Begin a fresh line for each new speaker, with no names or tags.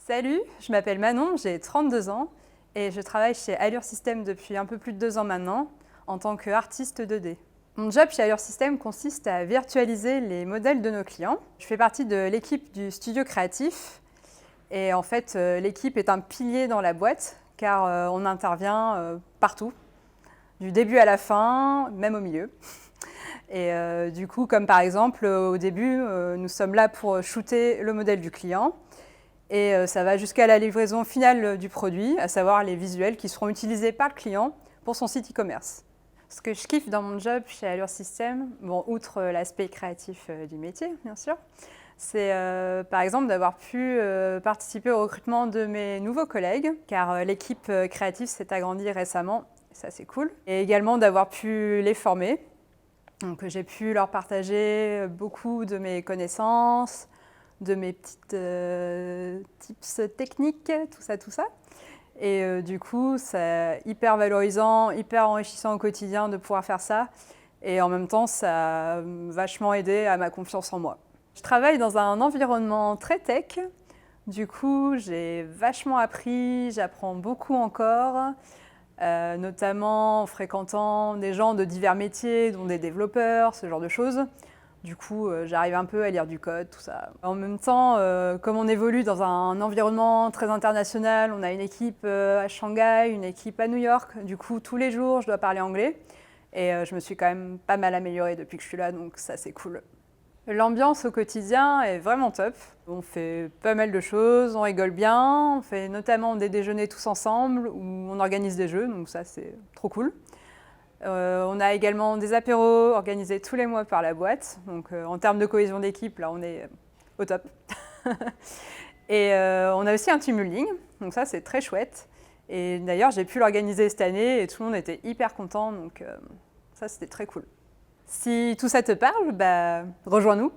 Salut, je m'appelle Manon, j'ai 32 ans et je travaille chez Allure System depuis un peu plus de 2 ans maintenant en tant qu'artiste 2D. Mon job chez Allure System consiste à virtualiser les modèles de nos clients. Je fais partie de l'équipe du studio créatif et en fait l'équipe est un pilier dans la boîte car on intervient partout, du début à la fin, même au milieu. Et du coup, comme par exemple au début, nous sommes là pour shooter le modèle du client. Et ça va jusqu'à la livraison finale du produit, à savoir les visuels qui seront utilisés par le client pour son site e-commerce. Ce que je kiffe dans mon job chez Allure System, bon, outre l'aspect créatif du métier, bien sûr, c'est par exemple d'avoir pu participer au recrutement de mes nouveaux collègues, car l'équipe créative s'est agrandie récemment, ça c'est cool. Et également d'avoir pu les former. Donc j'ai pu leur partager beaucoup de mes connaissances, de mes petites tips techniques, tout ça. Et du coup, c'est hyper valorisant, hyper enrichissant au quotidien de pouvoir faire ça. Et en même temps, ça a vachement aidé à ma confiance en moi. Je travaille dans un environnement très tech. Du coup, j'ai vachement appris, j'apprends beaucoup encore, notamment en fréquentant des gens de divers métiers, dont des développeurs, ce genre de choses. Du coup, j'arrive un peu à lire du code, tout ça. En même temps, comme on évolue dans un environnement très international, on a une équipe à Shanghai, une équipe à New York. Du coup, tous les jours, je dois parler anglais. Et je me suis quand même pas mal améliorée depuis que je suis là, donc ça, c'est cool. L'ambiance au quotidien est vraiment top. On fait pas mal de choses, on rigole bien. On fait notamment des déjeuners tous ensemble où on organise des jeux, donc ça, c'est trop cool. On a également des apéros organisés tous les mois par la boîte. Donc en termes de cohésion d'équipe, là on est au top. Et on a aussi un team building, donc ça c'est très chouette. Et d'ailleurs j'ai pu l'organiser cette année et tout le monde était hyper content, donc ça c'était très cool. Si tout ça te parle, bah, rejoins-nous.